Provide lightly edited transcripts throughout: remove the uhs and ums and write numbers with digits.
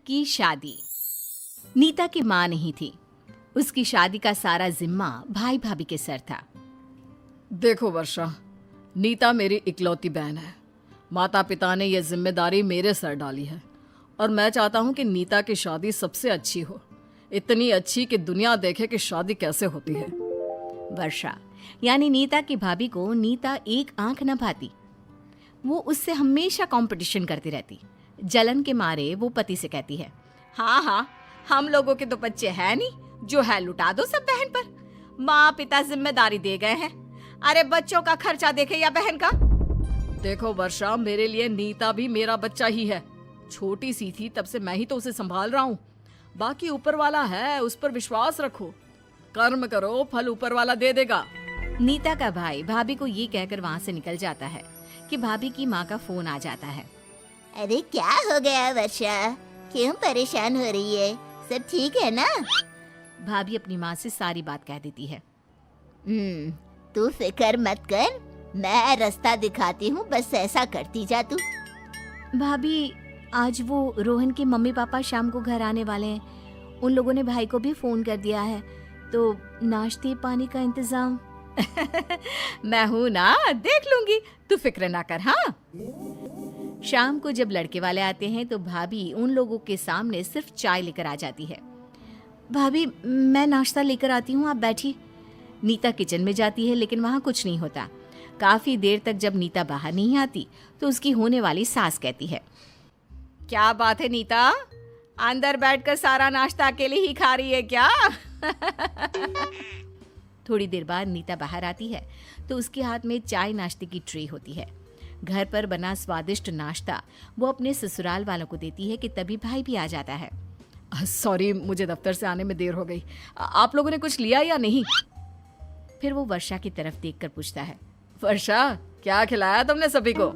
की शादी। नीता की माँ नहीं थी। उसकी शादी का सारा जिम्मा भाई भाभी के सर था। देखो वर्षा, नीता मेरी इकलौती बहन है। माता पिता ने यह जिम्मेदारी मेरे सर डाली है और मैं चाहता हूँ कि नीता की शादी सबसे अच्छी हो, इतनी अच्छी कि दुनिया देखे कि शादी कैसे होती है। वर्षा यानी नीता की भाभी को नीता एक आंख न भाती। वो उससे हमेशा कंपटीशन करती रहती। जलन के मारे वो पति से कहती है, हाँ हाँ, हम लोगों के तो बच्चे हैं नहीं, जो है लुटा दो सब बहन पर। माँ पिता जिम्मेदारी दे गए हैं, अरे बच्चों का खर्चा देखे या बहन का। देखो वर्षा, मेरे लिए नीता भी मेरा बच्चा ही है। छोटी सी थी तब से मैं ही तो उसे संभाल रहा हूँ। बाकी ऊपर वाला है, उस पर विश्वास रखो, कर्म करो, फल ऊपर वाला दे देगा। नीता का भाई भाभी को ये कहकर वहाँ से निकल जाता है कि भाभी की माँ का फोन आ जाता है। अरे क्या हो गया वर्षा, क्यों परेशान हो रही है? सब ठीक है ना? भाभी अपनी माँ से सारी बात कह देती है। तू फिक्र मत कर, मैं रास्ता दिखाती हूँ, बस ऐसा करती जा तू। भाभी, आज वो रोहन के मम्मी पापा शाम को घर आने वाले हैं। उन लोगों ने भाई को भी फोन कर दिया है, तो नाश्ते पानी का इंतजाम मैं हूँ ना, देख लूंगी, तू फिक्र ना कर। हाँ। शाम को जब लड़के वाले आते हैं तो भाभी उन लोगों के सामने सिर्फ चाय लेकर आ जाती है। भाभी, मैं नाश्ता लेकर आती हूँ, आप बैठिए। नीता किचन में जाती है लेकिन वहाँ कुछ नहीं होता। काफी देर तक जब नीता बाहर नहीं आती तो उसकी होने वाली सास कहती है, क्या बात है नीता, अंदर बैठकर सारा नाश्ता अकेले ही खा रही है क्या? थोड़ी देर बाद नीता बाहर आती है तो उसके हाथ में चाय नाश्ते की ट्रे होती है। घर पर बना स्वादिष्ट नाश्ता वो अपने ससुराल वालों को देती है कि तभी भाई भी आ जाता है। सॉरी, मुझे दफ्तर से आने में देर हो गई। आप लोगों ने कुछ लिया या नहीं? फिर वो वर्षा की तरफ देखकर पूछता है, वर्षा, क्या खिलाया तुमने सभी को?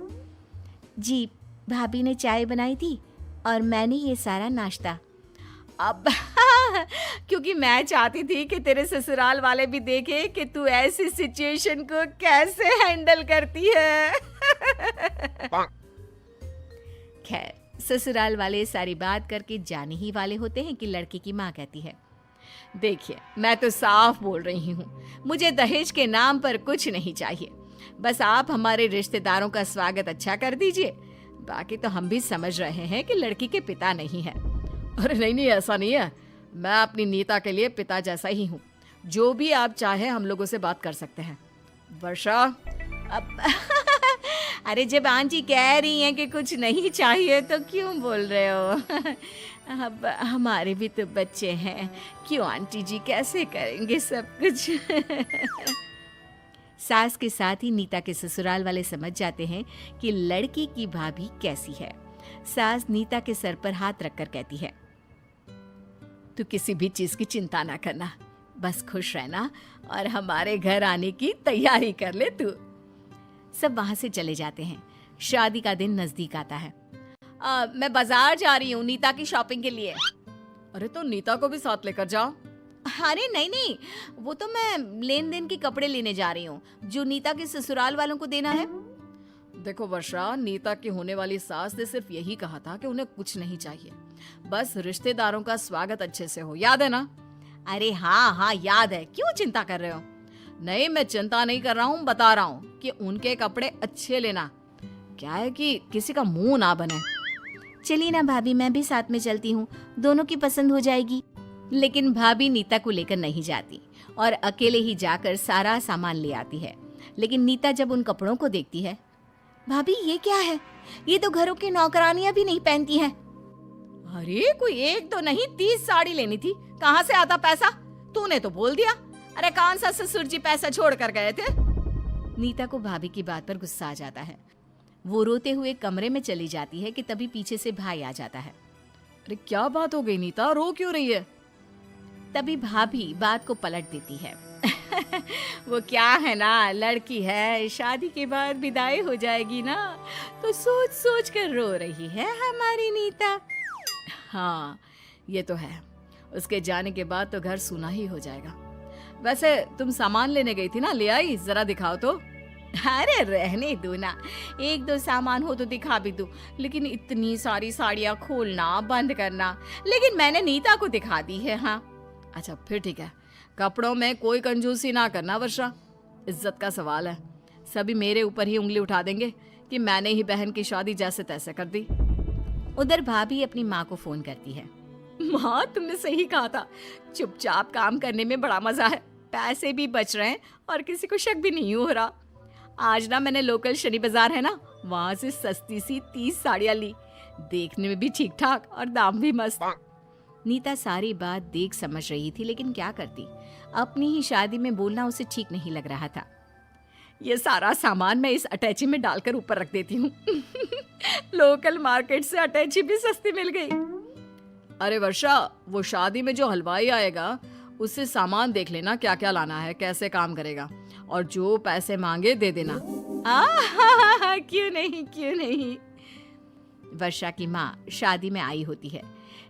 जी, भाभी ने चाय बनाई थी और मैंने ये सारा नाश्ता। अब क्योंकि मैं चाहती थी कि तेरे ससुराल वाले भी देखे कि तू ऐसी सिचुएशन को कैसे हैंडल करती है। खैर, ससुराल वाले सारी बात करके जाने ही वाले होते हैं कि लड़के की माँ कहती है, देखिए, मैं तो साफ बोल रही हूँ, मुझे दहेज के नाम पर कुछ नहीं चाहिए। बस आप हमारे रिश्तेदारों का स्वागत अच्छा कर दीजिए। बाकी तो हम भी समझ रहे हैं कि लड़की के पिता नहीं है। अरे नहीं, ऐसा नहीं है। मैं अपनी नीता के लिए पिता जैसा ही हूँ। जो भी आप चाहे हम लोगों से बात कर सकते हैं। वर्षा, अब अरे जब आंटी कह रही हैं कि कुछ नहीं चाहिए तो क्यों बोल रहे हो? अब हमारे भी तो बच्चे हैं, क्यों आंटी जी, कैसे करेंगे सब कुछ? सास के साथ ही नीता के ससुराल वाले समझ जाते हैं कि लड़की की भाभी कैसी है। सास नीता के सर पर हाथ रखकर कहती है, तू किसी भी चीज की चिंता ना करना, बस खुश रहना और हमारे घर आने की तैयारी कर ले तू। सब वहां से चले जाते हैं। शादी का दिन नजदीक आता है। मैं बाजार जा रही हूँ नीता की शॉपिंग के लिए। अरे तो नीता को भी साथ लेकर जाओ। अरे नहीं, वो तो मैं लेन देन के कपड़े लेने जा रही हूँ जो नीता के ससुराल वालों को देना है। देखो वर्षा, नीता की होने वाली सास ने सिर्फ यही कहा था कि उन्हें कुछ नहीं चाहिए, बस रिश्तेदारों का स्वागत अच्छे से हो, याद है ना? अरे हाँ, याद है, क्यों चिंता कर रहे हो? नहीं, मैं चिंता नहीं कर रहा हूँ, बता रहा हूँ कि उनके कपड़े अच्छे लेना। क्या है कि किसी का मुंह ना बने। चलिए ना भाभी, मैं भी साथ में चलती हूँ, दोनों की पसंद हो जाएगी। लेकिन भाभी नीता को लेकर नहीं जाती और अकेले ही जाकर सारा सामान ले आती है। लेकिन नीता जब उन कपड़ों को देखती है, भाभी ये क्या है? ये तो घरों की नौकरानियां भी नहीं पहनती हैं। अरे कोई एक तो नहीं, 30 साड़ी लेनी थी, कहाँ से आता पैसा? तूने तो बोल दिया। अरे कौन सा ससुर जी पैसा छोड़ कर गए थे? नीता को भाभी की बात पर गुस्सा आ जाता है। वो रोते हुए कमरे में चली जाती है कि तभी पीछे से भाई आ जाता है। अरे क्या बात हो गई नीता, रो क्यों रही है? तभी भाभी बात को पलट देती है। वो क्या है ना, लड़की है, शादी के बाद विदाई हो जाएगी ना, तो सोच सोच कर रो रही है हमारी नीता। हाँ, ये तो है, उसके जाने के बाद तो घर सूना ही हो जाएगा। वैसे तुम सामान लेने गई थी ना, ले आई? जरा दिखाओ तो। अरे रहने दो ना, एक दो सामान हो तो दिखा भी दो, लेकिन इतनी सारी साड़ियाँ खोलना बंद करना। लेकिन मैंने नीता को दिखा दी है। हाँ अच्छा फिर ठीक है, कपड़ों में कोई कंजूसी ना करना वर्षा, इज्जत का सवाल है। सभी मेरे ऊपर ही उंगली उठा देंगे कि मैंने ही बहन की शादी जैसे तैसे कर दी। उधर भाभी अपनी माँ को फोन करती है। माँ तुमने सही कहा था, चुपचाप काम करने में बड़ा मजा है, पैसे भी बच रहे हैं और किसी को शक भी नहीं हो रहा। आज ना मैंने लोकल शनि बाजार है ना, वहां से सस्ती सी 30 साड़ियाँ ली, देखने में भी ठीक ठाक और दाम भी मस्त। नीता सारी बात देख समझ रही थी, लेकिन क्या करती, अपनी ही शादी में बोलना उसे ठीक नहीं लग रहा था। ये सारा सामान मैं इस अटैची में डालकर ऊपर रख देती हूँ। लोकल मार्केट से अटैची भी सस्ती मिल गई। अरे वर्षा, वो शादी में जो हलवाई आएगा उससे सामान देख लेना क्या क्या लाना है, कैसे काम करेगा, और जो पैसे मांगे दे देना। क्यों नहीं क्यों नहीं। वर्षा की माँ शादी में आई होती है।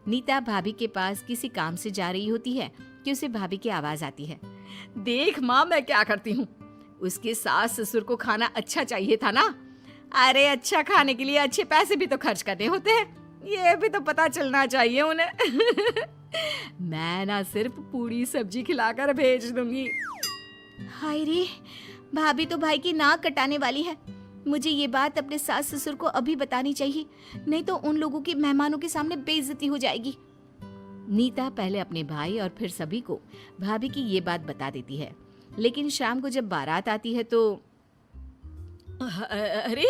नीता भाभी के पास किसी काम से जा रही होती है कि उसे भाभी की आवाज आती है। देख माँ मैं क्या करती हूँ, उसके सास ससुर को खाना अच्छा चाहिए था ना। अरे अच्छा खाने के लिए अच्छे पैसे भी तो खर्च करने होते हैं, ये भी तो पता चलना चाहिए उन्हें। मैं ना सिर्फ पूरी सब्जी खिलाकर भेज दूंगी। हाय रे, भाभी तो भाई की नाक कटाने वाली है। मुझे ये बात अपने सास ससुर को अभी बतानी चाहिए, नहीं तो उन लोगों की मेहमानों के सामने बेइज्जती हो जाएगी। नीता पहले अपने भाई और फिर सभी को भाभी की ये बात बता देती है, लेकिन शाम को जब बारात आती है तो अरे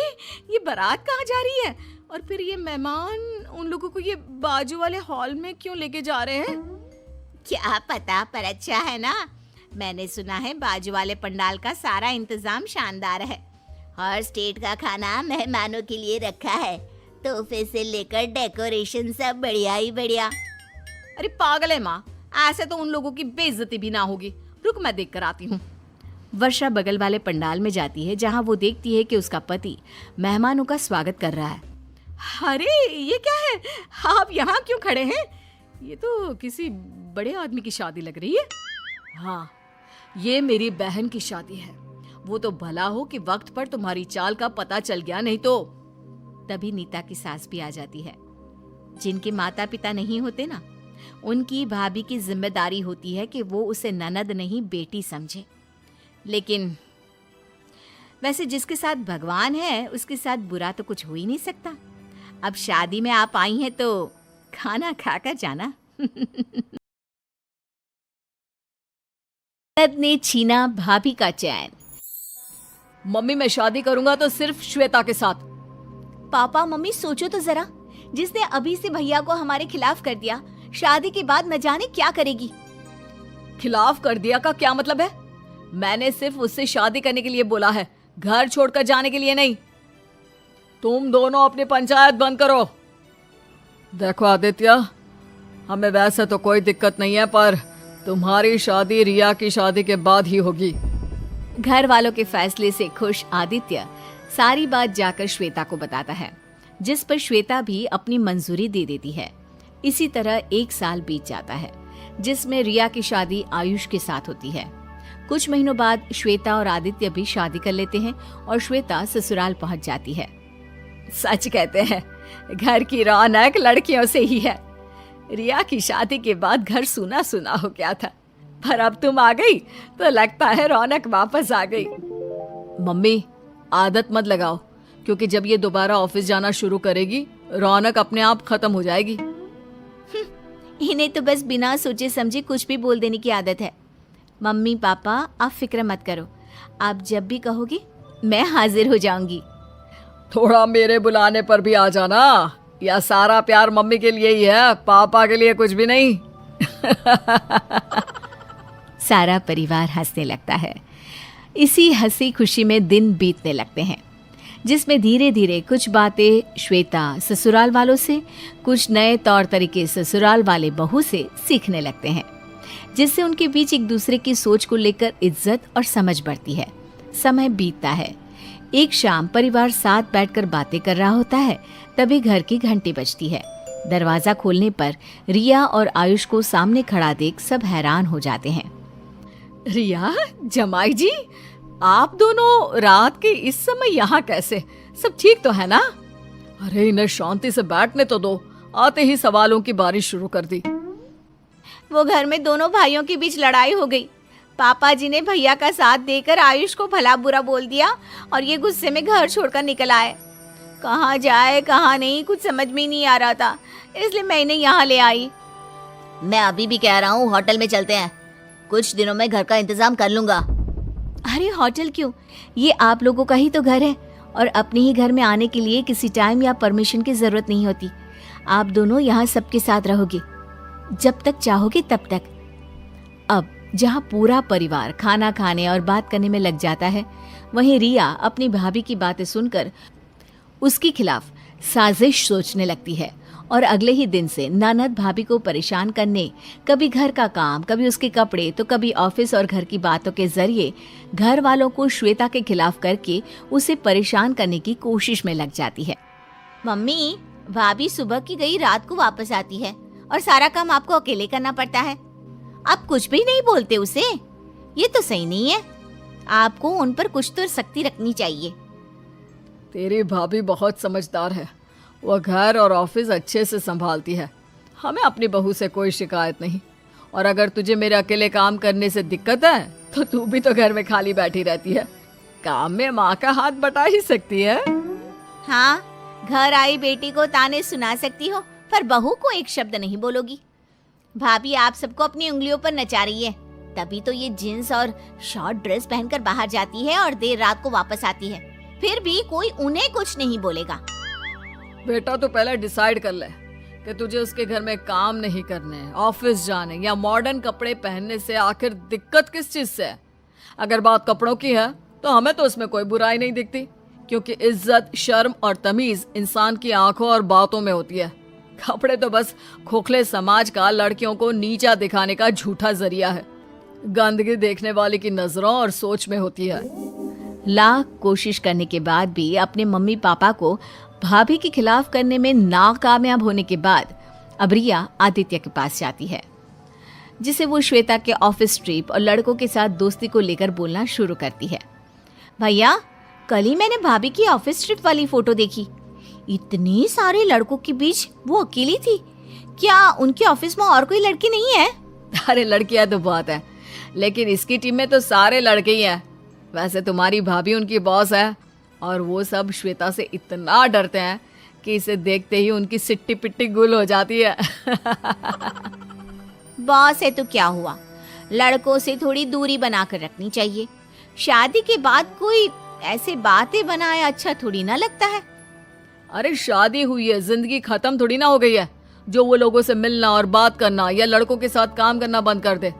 ये बारात कहाँ जा रही है, और फिर ये मेहमान उन लोगों को ये बाजू वाले हॉल में क्यों लेके जा रहे हैं? क्या पता, पर अच्छा है ना। मैंने सुना है बाजू वाले पंडाल का सारा इंतजाम शानदार है। हर स्टेट का खाना मेहमानों के लिए रखा है, तोहफे से लेकर डेकोरेशन सब बढ़िया ही बढ़िया। अरे पागल है माँ, ऐसे तो उन लोगों की बेइज्जती भी ना होगी। रुक मैं देख कर आती हूँ। वर्षा बगल वाले पंडाल में जाती है, जहाँ वो देखती है कि उसका पति मेहमानों का स्वागत कर रहा है। अरे ये क्या है, आप यहाँ क्यों खड़े हैं? ये तो किसी बड़े आदमी की शादी लग रही है। हाँ, ये मेरी बहन की शादी है। वो तो भला हो कि वक्त पर तुम्हारी चाल का पता चल गया, नहीं तो। तभी नीता की सास भी आ जाती है। जिनके माता पिता नहीं होते ना, उनकी भाभी की जिम्मेदारी होती है कि वो उसे ननद नहीं बेटी समझे। लेकिन वैसे जिसके साथ भगवान है उसके साथ बुरा तो कुछ हो ही नहीं सकता। अब शादी में आप आई हैं तो खाना खाकर जाना। ननद ने छीना भाभी का चैन। मम्मी मैं शादी करूंगा तो सिर्फ श्वेता के साथ। पापा मम्मी सोचो तो जरा, जिसने अभी से भैया को हमारे खिलाफ कर दिया, शादी के बाद न जाने क्या करेगी। खिलाफ कर दिया का क्या मतलब है? मैंने सिर्फ उससे शादी करने के लिए बोला है, घर छोड़कर जाने के लिए नहीं। तुम दोनों अपनी पंचायत बंद करो। देखो आदित्य, हमें वैसे तो कोई दिक्कत नहीं है, पर तुम्हारी शादी रिया की शादी के बाद ही होगी। घर वालों के फैसले से खुश आदित्य सारी बात जाकर श्वेता को बताता है, जिस पर श्वेता भी अपनी मंजूरी दे देती है। इसी तरह 1 साल बीत जाता है, जिसमें रिया की शादी आयुष के साथ होती है। कुछ महीनों बाद श्वेता और आदित्य भी शादी कर लेते हैं और श्वेता ससुराल पहुंच जाती है। सच कहते हैं, घर की रौनक लड़कियों से ही है। रिया की शादी के बाद घर सूना सूना हो गया था, पर अब तुम आ गई तो लगता है रौनक वापस आ गई। मम्मी आदत मत लगाओ, क्योंकि जब ये दोबारा ऑफिस जाना शुरू करेगी रौनक अपने आप खत्म हो जाएगी। इन्हें तो बस बिना सोचे समझे कुछ भी बोल देने की आदत है। मम्मी पापा आप फिक्र मत करो, आप जब भी कहोगे मैं हाजिर हो जाऊंगी। थोड़ा मेरे बुलाने पर भी आ जाना, या सारा प्यार मम्मी के लिए ही है, पापा के लिए कुछ भी नहीं। सारा परिवार हंसने लगता है। इसी हंसी खुशी में दिन बीतने लगते हैं, जिसमें धीरे धीरे कुछ बातें श्वेता ससुराल वालों से, कुछ नए तौर तरीके ससुराल वाले बहू से सीखने लगते हैं, जिससे उनके बीच एक दूसरे की सोच को लेकर इज्जत और समझ बढ़ती है। समय बीतता है। एक शाम परिवार साथ बैठकर बातें कर रहा होता है, तभी घर की घंटी बजती है। दरवाजा खोलने पर रिया और आयुष को सामने खड़ा देख सब हैरान हो जाते हैं। रिया, जमाई जी, आप दोनों रात के इस समय यहाँ कैसे? सब ठीक तो है ना? अरे इन्हें शांति से बैठने तो दो। आते ही सवालों की बारिश शुरू कर दी। वो घर में दोनों भाइयों के बीच लड़ाई हो गई। पापा जी ने भैया का साथ देकर आयुष को भला बुरा बोल दिया और ये गुस्से में घर छोड़कर निकल आए। कहाँ जाए कहाँ नहीं कुछ समझ में ही नहीं आ रहा था, इसलिए मैं इन्हें यहाँ ले आई। मैं अभी भी कह रहा हूँ होटल में चलते हैं, कुछ दिनों में घर का इंतजाम कर लूंगा। अरे होटल क्यों, ये आप लोगों का ही तो घर है और अपने ही घर में आने के लिए किसी टाइम या परमिशन की जरूरत नहीं होती। आप दोनों यहाँ सबके साथ रहोगे जब तक चाहोगे तब तक। अब जहाँ पूरा परिवार खाना खाने और बात करने में लग जाता है, वहीं रिया अपनी भाभी की बातें सुनकर उसके खिलाफ साजिश सोचने लगती है और अगले ही दिन से ननद भाभी को परेशान करने, कभी घर का काम, कभी उसके कपड़े, तो कभी ऑफिस और घर की बातों के जरिए घर वालों को श्वेता के खिलाफ करके उसे परेशान करने की कोशिश में लग जाती है। मम्मी, भाभी सुबह की गई रात को वापस आती है और सारा काम आपको अकेले करना पड़ता है। आप कुछ भी नहीं बोलते उसे, ये तो सही नहीं है। आपको उन पर कुछ तो सख्ती रखनी चाहिए। तेरी भाभी बहुत समझदार है, वह घर और ऑफिस अच्छे से संभालती है। हमें अपनी बहू से कोई शिकायत नहीं। और अगर तुझे मेरे अकेले काम करने से दिक्कत है तो तू भी तो घर में खाली बैठी रहती है, काम में माँ का हाथ बटा ही सकती है। हाँ, घर आई बेटी को ताने सुना सकती हो पर बहू को एक शब्द नहीं बोलोगी। भाभी आप सबको अपनी उंगलियों पर नचा रही है, तभी तो ये जींस और शॉर्ट ड्रेस पहनकर बाहर जाती है और देर रात को वापस आती है, फिर भी कोई उन्हें कुछ नहीं बोलेगा। बेटा तो पहले डिसाइड कर ले कि तुझे उसके घर में काम नहीं करने, ऑफिस जाने या मॉडर्न कपड़े पहनने से आखिर दिक्कत किस चीज से है। अगर बात कपड़ों की है तो हमें तो उसमें कोई बुराई नहीं दिखती, क्योंकि इज्जत, शर्म और तमीज इंसान की आंखों और बातों में होती है। कपड़े तो बस खोखले समाज का लड़कियों को नीचा दिखाने का झूठा जरिया है। गंदगी देखने वाले की नजरों और सोच में होती है। लाख कोशिश करने के बाद भी अपने मम्मी पापा को भाभी के खिलाफ करने में नाकामयाब होने के बाद अब रिया आदित्य के पास जाती है, जिसे वो श्वेता के ऑफिस ट्रिप और लड़कों के साथ दोस्ती को लेकर बोलना शुरू करती है। भैया, कल ही मैंने भाभी की ऑफिस ट्रिप वाली फोटो देखी। इतने सारे लड़कों के बीच वो अकेली थी। क्या उनके ऑफिस में और कोई लड़की नहीं है? अरे लड़कियां तो बहुत है, लेकिन इसकी टीम में तो सारे लड़के ही हैं। वैसे तुम्हारी भाभी उनकी बॉस है और वो सब श्वेता से इतना डरते हैं कि इसे देखते ही उनकी सिट्टी पिट्टी गुल हो जाती है। बॉस है तो क्या हुआ, लड़कों से थोड़ी दूरी बनाकर रखनी चाहिए। शादी के बाद कोई ऐसे बातें बनाए अच्छा थोड़ी ना लगता है। अरे शादी हुई है, जिंदगी खत्म थोड़ी ना हो गई है जो वो लोगों से मिलना और बात करना या लड़कों के साथ काम करना बंद कर दे।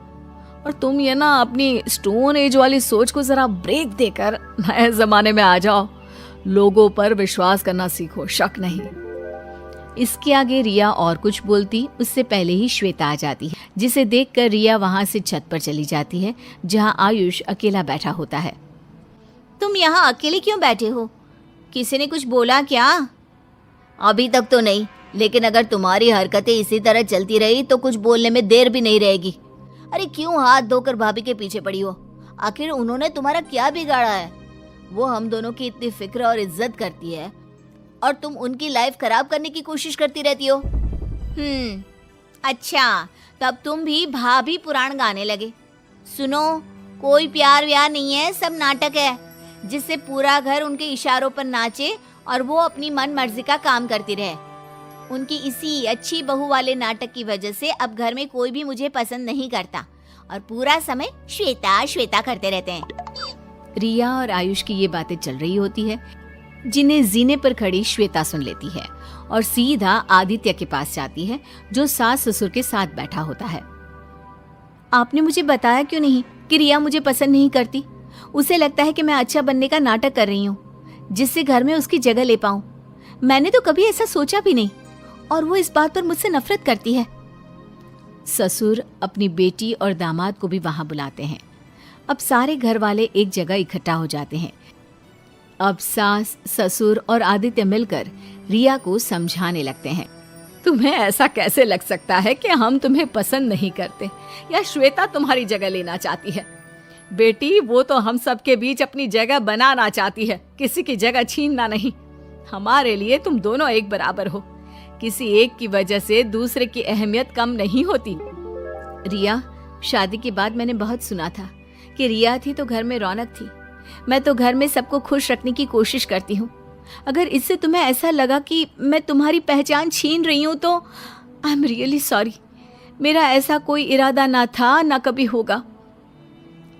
और तुम ये ना अपनी स्टोन एज वाली सोच को जरा ब्रेक देकर नए जमाने में आ जाओ। लोगों पर विश्वास करना सीखो, शक नहीं। इसके आगे रिया और कुछ बोलती उससे पहले ही श्वेता आ जाती है, जिसे देखकर रिया वहां से छत पर चली जाती है जहां आयुष अकेला बैठा होता है। तुम यहाँ अकेले क्यों बैठे हो? किसी ने कुछ बोला क्या? अभी तक तो नहीं, लेकिन अगर तुम्हारी हरकतें इसी तरह चलती रही तो कुछ बोलने में देर भी नहीं रहेगी। अरे क्यों हाथ धोकर भाभी के पीछे पड़ी हो? आखिर उन्होंने तुम्हारा क्या बिगाड़ा है? वो हम दोनों की इतनी फिक्र और इज्जत करती है और तुम उनकी लाइफ खराब करने की कोशिश करती रहती हो। अच्छा, तब तुम भी भाभी पुराण गाने लगे। सुनो, कोई प्यार व्यार नहीं है, सब नाटक है जिससे पूरा घर उनके इशारों पर नाचे और वो अपनी मन मर्जी का काम करती रहे। उनकी इसी अच्छी बहू वाले नाटक की वजह से अब घर में कोई भी मुझे पसंद नहीं करता और पूरा समय श्वेता श्वेता करते रहते हैं। रिया और आयुष की ये बातें चल रही होती है, जिन्हें जीने पर खड़ी श्वेता सुन लेती है और सीधा आदित्य के पास जाती है, जो सास ससुर के साथ बैठा होता है। आपने मुझे बताया क्यों नहीं कि रिया मुझे पसंद नहीं करती? उसे लगता है कि मैं अच्छा बनने का नाटक कर रही हूँ जिससे घर में उसकी जगह ले पाऊं। मैंने तो कभी ऐसा सोचा भी नहीं और वो इस बात पर मुझसे नफरत करती है। ससुर अपनी बेटी और दामाद को भी वहां बुलाते हैं। अब सारे घर वाले एक जगह इकट्ठा हो जाते हैं। अब सास, ससुर और आदित्य मिलकर रिया को समझाने लगते हैं। तुम्हें ऐसा कैसे लग सकता है कि हम तुम्हें पसंद नहीं करते या श्वेता तुम्हारी जगह लेना चाहती है? बेटी वो तो हम सबके बीच अपनी जगह बनाना चाहती है, किसी की जगह छीनना नहीं। हमारे लिए तुम दोनों एक बराबर हो, किसी एक की वजह से दूसरे की अहमियत कम नहीं होती। रिया, शादी के बाद मैंने बहुत सुना था कि रिया थी तो घर में रौनक थी। मैं तो घर में सबको खुश रखने की कोशिश करती हूँ। अगर इससे तुम्हें ऐसा लगा कि मैं तुम्हारी पहचान छीन रही हूँ तो आई एम रियली सॉरी। मेरा ऐसा कोई इरादा ना था, ना कभी होगा।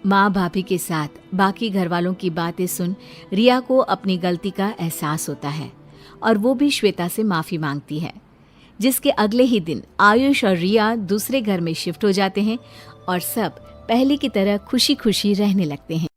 माँ भाभी के साथ बाकी घर वालों की बातें सुन रिया को अपनी गलती का एहसास होता है और वो भी श्वेता से माफ़ी मांगती है, जिसके अगले ही दिन आयुष और रिया दूसरे घर में शिफ्ट हो जाते हैं और सब पहले की तरह खुशी खुशी रहने लगते हैं।